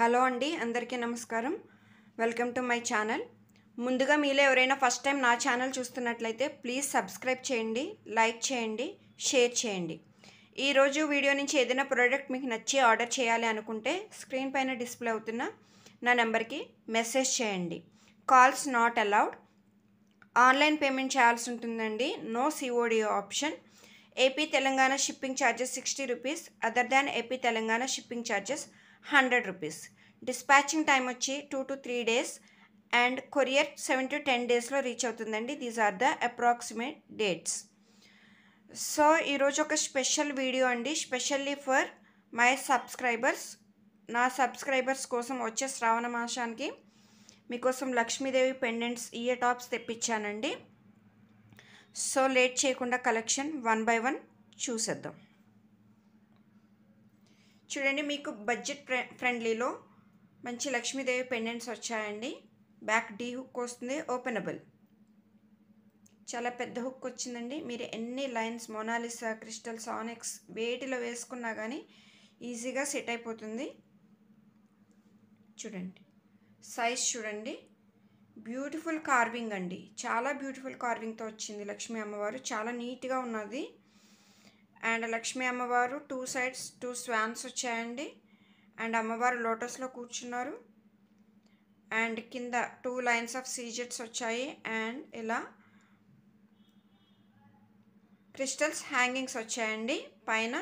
Hello అండి, అందరికీ నమస్కారం. Welcome to my channel. ముందుగా మీలో ఎవరైనా ఫస్ట్ టైం నా ఛానల్ చూస్తున్నట్లయితే ప్లీజ్ సబ్స్క్రైబ్ చేయండి, లైక్ చేయండి, షేర్ చేయండి. ఈరోజు వీడియో నుంచి ఏదైనా ప్రోడక్ట్ మీకు నచ్చి ఆర్డర్ చేయాలి అనుకుంటే స్క్రీన్ పైన డిస్ప్లే అవుతున్న నా నెంబర్కి మెసేజ్ చేయండి. Calls not allowed. Online payment చేయాల్సి ఉంటుందండి. No COD option. AP Telangana shipping charges 60 rupees. Other than AP Telangana shipping charges 100 rupees. Dispatching time వచ్చి 2 to 3 days and courier 7 to 10 daysలో రీచ్ అవుతుందండి. These are the approximate dates. So ఈరోజు ఒక special video అండి, specially for my subscribers. నా subscribers కోసం వచ్చే శ్రావణ మాసానికి మీకోసం Lakshmidevi pendants ear tops తెప్పించానండి. So late చేయకుండా కలెక్షన్ 1 by 1 చూసేద్దాం. చూడండి, మీకు బడ్జెట్ ఫ్రెండ్లీలో మంచి లక్ష్మీదేవి పెండెంట్స్ వచ్చాయండి. బ్యాక్ డీ హుక్ వస్తుంది, ఓపెనబుల్. చాలా పెద్ద హుక్ వచ్చిందండి. మీరు ఎన్ని లైన్స్, మోనాలిసా, క్రిస్టల్స్, ఆనెక్స్ వేటిలో వేసుకున్నా కానీ ఈజీగా సెట్ అయిపోతుంది. చూడండి, సైజ్ చూడండి. బ్యూటిఫుల్ కార్వింగ్ అండి, చాలా బ్యూటిఫుల్ కార్వింగ్తో వచ్చింది లక్ష్మీ అమ్మవారు. చాలా నీట్గా ఉన్నది. అండ్ లక్ష్మీ అమ్మవారు 2 sides 2 swans వచ్చాయండి. అండ్ అమ్మవారు లోటస్లో కూర్చున్నారు. అండ్ కింద 2 lines ఆఫ్ సీజెట్స్ వచ్చాయి. అండ్ ఇలా క్రిస్టల్స్ హ్యాంగింగ్స్ వచ్చాయండి. పైన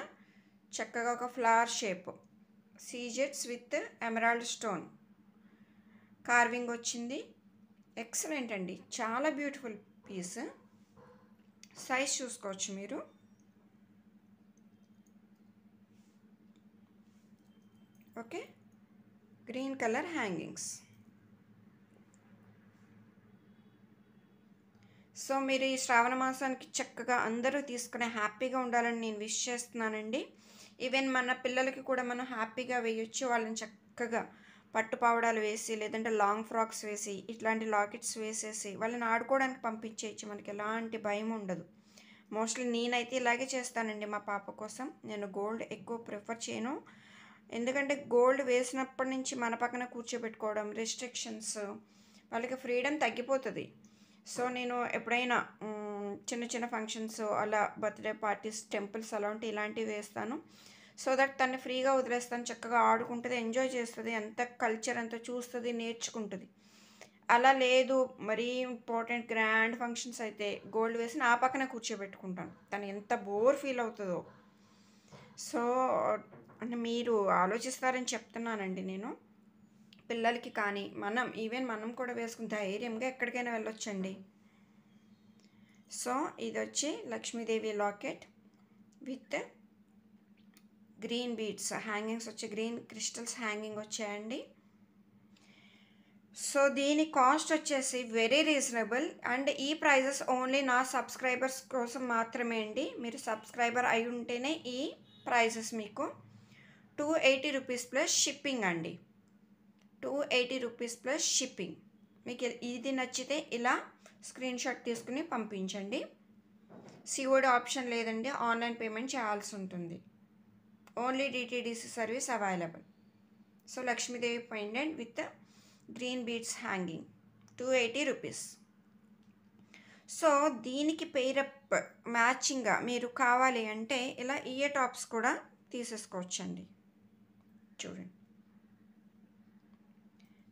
చక్కగా ఒక ఫ్లవర్ షేప్ సీజెట్స్ విత్ ఎమరాల్డ్ స్టోన్ కార్వింగ్ వచ్చింది. ఎక్సలెంట్ అండి, చాలా బ్యూటిఫుల్ పీస్. సైజ్ చూసుకోవచ్చు మీరు. Okay, green colour hangings. So మీరు ఈ శ్రావణ మాసానికి చక్కగా అందరూ తీసుకునే హ్యాపీగా ఉండాలని నేను విష్ చేస్తున్నానండి. ఈవెన్ మన పిల్లలకి కూడా మనం హ్యాపీగా వేయొచ్చు. వాళ్ళని చక్కగా పట్టు పావడాలు వేసి, లేదంటే లాంగ్ ఫ్రాక్స్ వేసి, ఇట్లాంటి లాకెట్స్ వేసేసి వాళ్ళని ఆడుకోవడానికి పంపించేయచ్చు. మనకి ఎలాంటి భయం ఉండదు. మోస్ట్లీ నేనైతే ఇలాగే చేస్తానండి మా పాప కోసం. నేను గోల్డ్ ఎక్కువ ప్రిఫర్ చేయను, ఎందుకంటే గోల్డ్ వేసినప్పటి నుంచి మన పక్కన కూర్చోబెట్టుకోవడం, రెస్ట్రిక్షన్స్, వాళ్ళకి ఫ్రీడమ్ తగ్గిపోతుంది. సో నేను ఎప్పుడైనా చిన్న చిన్న ఫంక్షన్స్, అలా బర్త్డే పార్టీస్, టెంపుల్స్ అలాంటి ఇలాంటివి వేస్తాను. సో దట్ తను ఫ్రీగా వదిలేస్తాను. చక్కగా ఆడుకుంటుంది, ఎంజాయ్ చేస్తుంది, అంత కల్చర్ అంతా చూస్తుంది, నేర్చుకుంటుంది. అలా లేదు, మరీ ఇంపార్టెంట్ గ్రాండ్ ఫంక్షన్స్ అయితే గోల్డ్ వేసి నా పక్కన కూర్చోబెట్టుకుంటాను. తను ఎంత బోర్ ఫీల్ అవుతుందో. సో అంటే మీరు ఆలోచిస్తారని చెప్తున్నానండి నేను. పిల్లలకి కానీ ఈవెన్ మనం కూడా వేసుకుని ధైర్యంగా ఎక్కడికైనా వెళ్ళొచ్చండి. సో ఇది వచ్చి Lakshmidevi locket with green beads hangings వచ్చి, గ్రీన్ క్రిస్టల్స్ హ్యాంగింగ్ వచ్చాయండి. సో దీని కాస్ట్ వచ్చేసి వెరీ రీజనబుల్. అండ్ ఈ ప్రైజెస్ ఓన్లీ నా సబ్స్క్రైబర్స్ కోసం మాత్రమే అండి. మీరు సబ్స్క్రైబర్ అయి ఉంటేనే ఈ ప్రైజెస్ మీకు 280 రూపీస్ ప్లస్ షిప్పింగ్ అండి. 280 రూపీస్ ప్లస్ షిప్పింగ్. మీకు ఇది నచ్చితే ఇలా స్క్రీన్ షాట్ తీసుకుని పంపించండి. సిఓడి ఆప్షన్ లేదండి, ఆన్లైన్ పేమెంట్ చేయాల్సి ఉంటుంది. Only DTDC service available. So Lakshmidevi pendant with green beads hanging 280 rupees. So దీనికి పెయిరప్ మ్యాచింగ్గా మీరు కావాలి అంటే ఇలా ఇయర్ టాప్స్ కూడా తీసేసుకోవచ్చండి. చూడండి,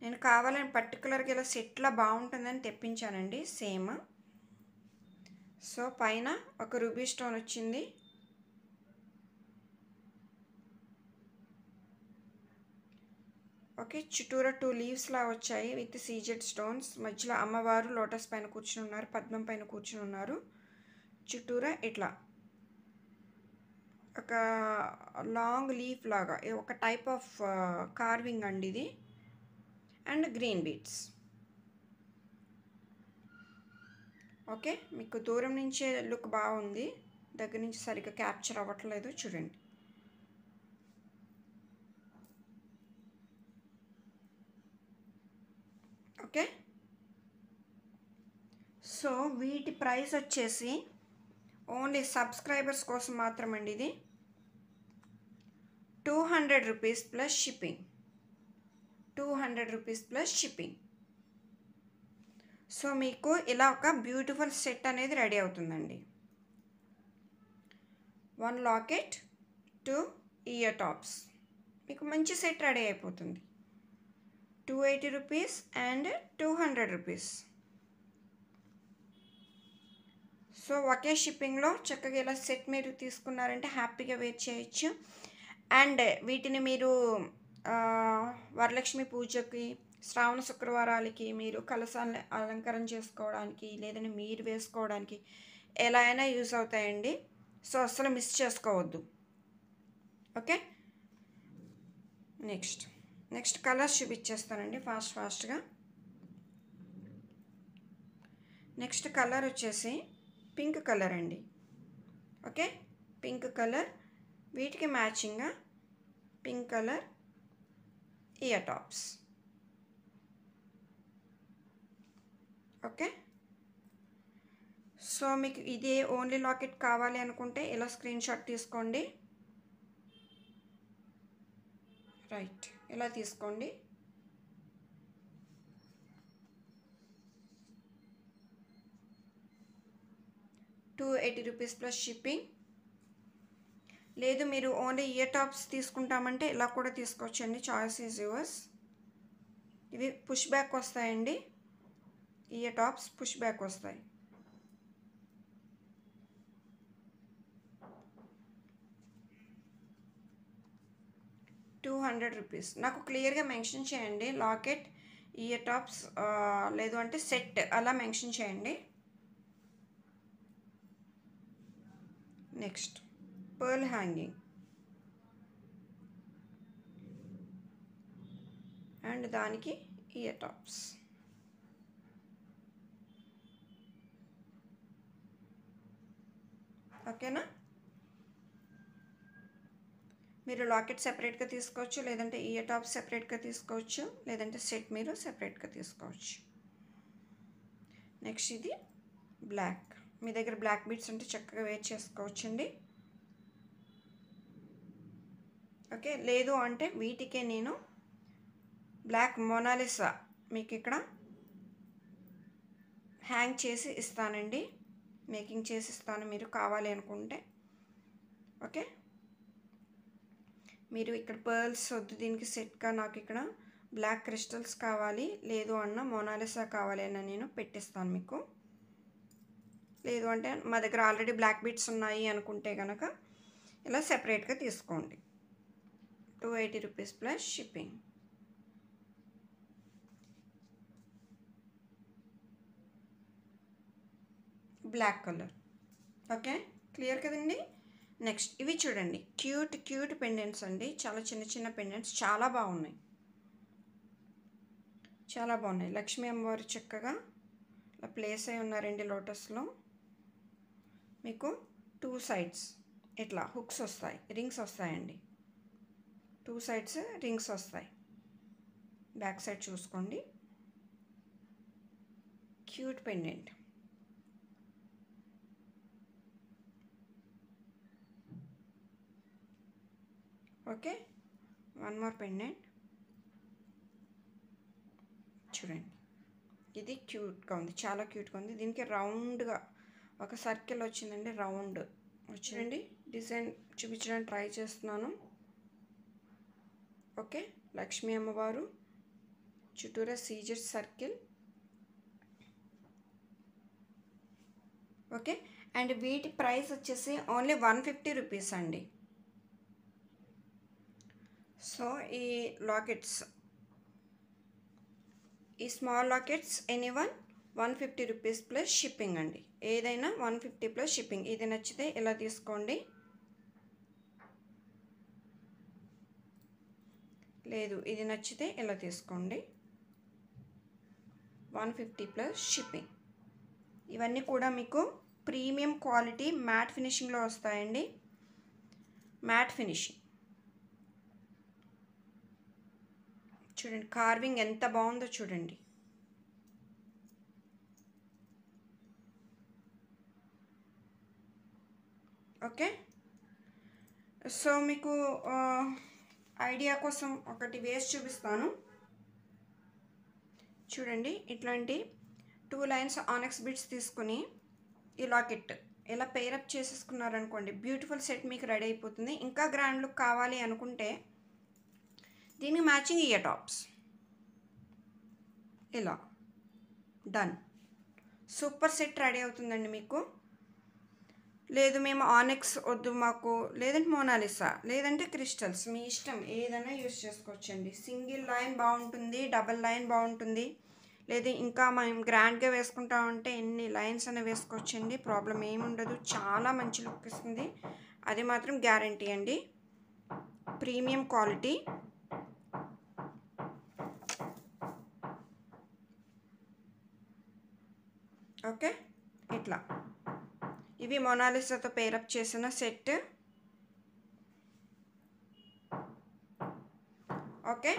నేను కావాలని పర్టికులర్గా ఇలా సెట్లా బాగుంటుందని తెప్పించానండి సేమ్. సో పైన ఒక రూబీ స్టోన్ వచ్చింది. ఓకే, చుట్టూరా 2 leavesలా వచ్చాయి విత్ సీజెడ్ స్టోన్స్. మధ్యలో అమ్మవారు లోటస్ పైన కూర్చుని ఉన్నారు, పద్మం పైన కూర్చుని ఉన్నారు. చుట్టూరా ఇట్లా ఒక లాంగ్ లీఫ్ లాగా ఒక టైప్ ఆఫ్ కార్వింగ్ అండి ఇది. And green beads. ఓకే, మీకు దూరం నుంచే లుక్ బాగుంది, దగ్గర నుంచి సరిగ్గా క్యాప్చర్ అవ్వట్లేదు. చూడండి, ఓకే. సో వీటి ప్రైస్ వచ్చేసి ఓన్లీ సబ్స్క్రైబర్స్ కోసం మాత్రమండి. ఇది 200 rupees plus shipping. 200 rupees plus shipping. So మీకు ఇలా ఒక బ్యూటిఫుల్ సెట్ అనేది రెడీ అవుతుందండి. 1 లాకెట్, 2 ఇయర్ టాప్స్, మీకు మంచి సెట్ రెడీ అయిపోతుంది. 280 రూపీస్ అండ్ 200 రూపీస్. సో ఒకే షిప్పింగ్లో చక్కగా ఇలా సెట్ మీరు తీసుకున్నారంటే హ్యాపీగా వేర్ చేయొచ్చు. అండ్ వీటిని మీరు వరలక్ష్మి పూజకి, శ్రావణ శుక్రవారాలకి మీరు కలశాలను అలంకరణ చేసుకోవడానికి, లేదంటే మీరు వేసుకోవడానికి ఎలా అయినా యూజ్ అవుతాయండి. సో అస్సలు మిస్ చేసుకోవద్దు. ఓకే, నెక్స్ట్ కలర్స్ చూపించేస్తానండి ఫాస్ట్గా. నెక్స్ట్ కలర్ వచ్చేసి పింక్ కలర్ అండి. ఓకే, పింక్ కలర్, వీటికి మ్యాచింగ్గా pink colour ear tops. Okay, so మీకు ఇదే ఓన్లీ లాకెట్ కావాలి అనుకుంటే ఇలా స్క్రీన్ షాట్ తీసుకోండి. రైట్, ఇలా తీసుకోండి. ₹280 ప్లస్ షిప్పింగ్. లేదు మీరు ఓన్లీ ఇయర్ టాప్స్ తీసుకుంటామంటే ఇలా కూడా తీసుకోవచ్చండి, చాయిస్ ఈజ్ యువర్స్. ఇవి పుష్ బ్యాక్ వస్తాయండి, ఇయర్ టాప్స్ పుష్ బ్యాక్ వస్తాయి. ₹200. నాకు క్లియర్గా మెన్షన్ చేయండి లాకెట్, ఇయర్ టాప్స్, లేదు అంటే సెట్ అలా మెన్షన్ చేయండి. నెక్స్ట్ పర్ల్ హ్యాంగింగ్ అండ్ దానికి ఇయర్ టాప్స్. ఓకేనా, మీరు లాకెట్ సెపరేట్గా తీసుకోవచ్చు, లేదంటే ఇయర్ టాప్స్ సెపరేట్గా తీసుకోవచ్చు, లేదంటే సెట్ మీరు సెపరేట్గా తీసుకోవచ్చు. నెక్స్ట్ ఇది బ్లాక్, మీ దగ్గర బ్లాక్ బీడ్స్ ఉంటే చక్కగా వేర్ చేసుకోవచ్చండి. ఓకే, లేదు అంటే వీటికే నేను బ్లాక్ మోనాలిసా మీకు ఇక్కడ హ్యాంగ్ చేసి ఇస్తానండి, మేకింగ్ చేసి ఇస్తాను మీరు కావాలి అనుకుంటే. ఓకే, మీరు ఇక్కడ పర్ల్స్ వద్దు దీనికి సెట్గా, నాకు ఇక్కడ బ్లాక్ క్రిస్టల్స్ కావాలి, లేదు అన్న మోనాలిసా కావాలి అన్న నేను పెట్టిస్తాను మీకు. లేదు అంటే మా దగ్గర ఆల్రెడీ బ్లాక్ బీడ్స్ ఉన్నాయి అనుకుంటే కనుక ఇలా సెపరేట్గా తీసుకోండి. ₹280 plus shipping. Black colour. Okay, clear కదండి. నెక్స్ట్ ఇవి చూడండి, క్యూట్ పెండెంట్స్ అండి, చాలా చిన్న పెండెంట్స్, చాలా బాగున్నాయి. లక్ష్మీ అమ్మవారు చక్కగా ఇలా ప్లేస్ అయి ఉన్నారండి లోటస్లో. మీకు 2 సైడ్స్ ఇట్లా హుక్స్ వస్తాయి, రింగ్స్ వస్తాయండి. 2 సైడ్స్ రింగ్స్ వస్తాయి. బ్యాక్ సైడ్ చూసుకోండి, cute pendant. Okay, 1 more pendant చూడండి, ఇది క్యూట్గా ఉంది, చాలా క్యూట్గా ఉంది. దీనికి రౌండ్గా ఒక సర్కిల్ వచ్చిందండి, రౌండ్ వచ్చిందండి. డిజైన్ చూపించడానికి ట్రై చేస్తున్నాను. ఓకే, లక్ష్మీ అమ్మవారు చుట్టూరా సీజెడ్ సర్కిల్. ఓకే, అండ్ వీటి ప్రైస్ వచ్చేసి ఓన్లీ ₹150 అండి. సో ఈ లాకెట్స్, ఈ small lockets anyone ₹150 plus shipping అండి. ఏదైనా 150 ప్లస్ షిప్పింగ్. ఇది నచ్చితే ఇలా తీసుకోండి, లేదు ఇది నచ్చితే ఇలా తీసుకోండి. 150 ప్లస్ షిప్పింగ్. ఇవన్నీ కూడా మీకు ప్రీమియం క్వాలిటీ మ్యాట్ ఫినిషింగ్లో వస్తాయండి. మ్యాట్ ఫినిషింగ్ చూడండి, కార్వింగ్ ఎంత బాగుందో చూడండి. ఓకే, సో మీకు ఐడియా కోసం ఒకటి వేసి చూపిస్తాను. చూడండి ఇట్లాంటి 2 లైన్స్ ఆనెక్స్ బిట్స్ తీసుకుని ఈ లాకెట్ ఇలా పేరప్ చేసేసుకున్నారనుకోండి, బ్యూటిఫుల్ సెట్ మీకు రెడీ అయిపోతుంది. ఇంకా గ్రాండ్ లుక్ కావాలి అనుకుంటే దీనికి మ్యాచింగ్ ఇయర్ టాప్స్ ఇలా డన్. సూపర్ సెట్ రెడీ అవుతుందండి మీకు. లేదు మేము ఆనెక్స్ వద్దు మాకు, లేదంటే మోనాలిసా, లేదంటే క్రిస్టల్స్, మీ ఇష్టం ఏదైనా యూస్ చేసుకోవచ్చండి. సింగిల్ లైన్ బాగుంటుంది, డబల్ లైన్ బాగుంటుంది, లేదు ఇంకా మేము గ్రాండ్గా వేసుకుంటామంటే ఎన్ని లైన్స్ అనేవి వేసుకోవచ్చండి, ప్రాబ్లం ఏమి ఉండదు. చాలా మంచి లుక్ ఇస్తుంది, అది మాత్రం గ్యారంటీ అండి. Premium quality. ఓకే, ఇట్లా ఇవి మొనాలిసాతో పేరప్ చేసిన సెట్. ఓకే,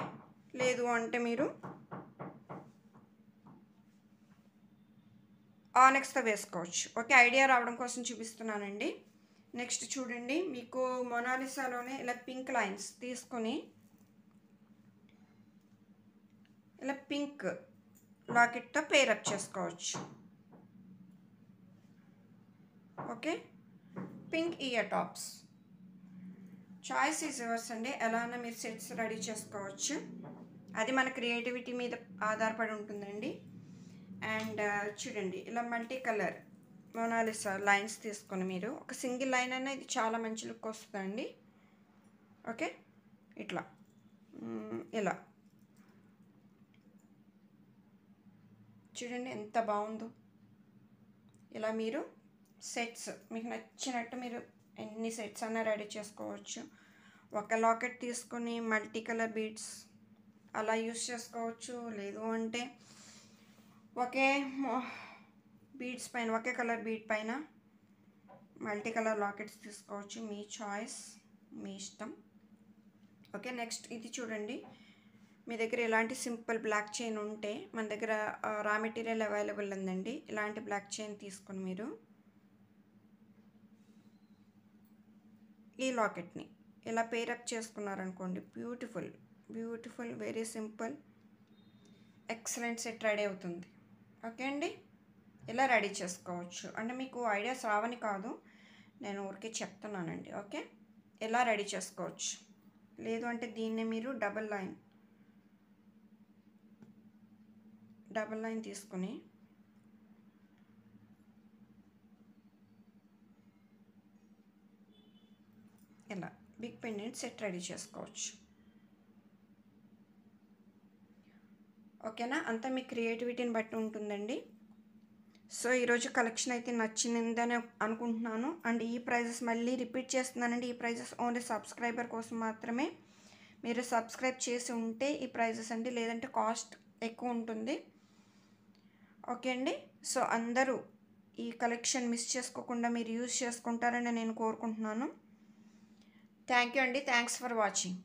లేదు అంటే మీరు ఆనెక్స్తో వేసుకోవచ్చు. ఓకే, ఐడియా రావడం కోసం చూపిస్తున్నానండి. నెక్స్ట్ చూడండి, మీకు మొనాలిసాలోనే ఇలా పింక్ లైన్స్ తీసుకొని ఇలా పింక్ లాకెట్తో పేరప్ చేసుకోవచ్చు. Okay, pink ear tops. Choice is yours అండి, ఎలా అన్నా మీరు సెట్స్ రెడీ చేసుకోవచ్చు. అది మన క్రియేటివిటీ మీద ఆధారపడి ఉంటుందండి. అండ్ చూడండి ఇలా మల్టీ కలర్ మొనాలిసా లైన్స్ తీసుకొని మీరు ఒక సింగిల్ లైన్ అయినా ఇది చాలా మంచి లుక్ వస్తుందండి. ఓకే, ఇట్లా ఇలా చూడండి ఎంత బాగుందో. ఇలా మీరు సెట్స్ మీకు నచ్చినట్టు మీరు ఎన్ని సెట్స్ అన్నా రెడీ చేసుకోవచ్చు. ఒక లాకెట్ తీసుకొని మల్టీ కలర్ బీడ్స్ అలా యూస్ చేసుకోవచ్చు. లేదు అంటే ఒకే బీడ్స్ పైన, ఒకే కలర్ బీడ్ పైన మల్టీ కలర్ లాకెట్స్ తీసుకోవచ్చు. మీ చాయిస్, మీ ఇష్టం. ఓకే, నెక్స్ట్ ఇది చూడండి, మీ దగ్గర ఇలాంటి సింపుల్ బ్లాక్ చైన్ ఉంటే మన దగ్గర రా మెటీరియల్ అవైలబుల్ ఉందండి. ఇలాంటి బ్లాక్ చైన్ తీసుకొని మీరు ఈ లాకెట్ని ఇలా పేరప్ చేసుకున్నారనుకోండి, beautiful beautiful, very simple, excellent set ready అవుతుంది. ఓకే అండి, ఇలా రెడీ చేసుకోవచ్చు. అంటే మీకు ఐడియాస్ రావని కాదు, నేను ఊరికే చెప్తున్నానండి. ఓకే, ఇలా రెడీ చేసుకోవచ్చు. లేదు అంటే దీన్నే మీరు డబల్ లైన్ తీసుకుని ఇలా బిగ్ పెండెంట్ సెట్ రెడీ చేసుకోవచ్చు. ఓకేనా, అంతా మీ క్రియేటివిటీని బట్టి ఉంటుందండి. సో ఈరోజు కలెక్షన్ అయితే నచ్చిందని అనుకుంటున్నాను. అండ్ ఈ ప్రైజెస్ మళ్ళీ రిపీట్ చేస్తున్నానండి. ఈ ప్రైజెస్ ఓన్లీ సబ్స్క్రైబర్ కోసం మాత్రమే. మీరు సబ్స్క్రైబ్ చేసి ఉంటే ఈ ప్రైజెస్ అండి, లేదంటే కాస్ట్ ఎక్కువ ఉంటుంది. ఓకే అండి, సో అందరూ ఈ కలెక్షన్ మిస్ చేసుకోకుండా మీరు యూజ్ చేసుకుంటారని నేను కోరుకుంటున్నాను. థ్యాంక్ యూ అండి, థ్యాంక్స్ ఫర్ వాచింగ్.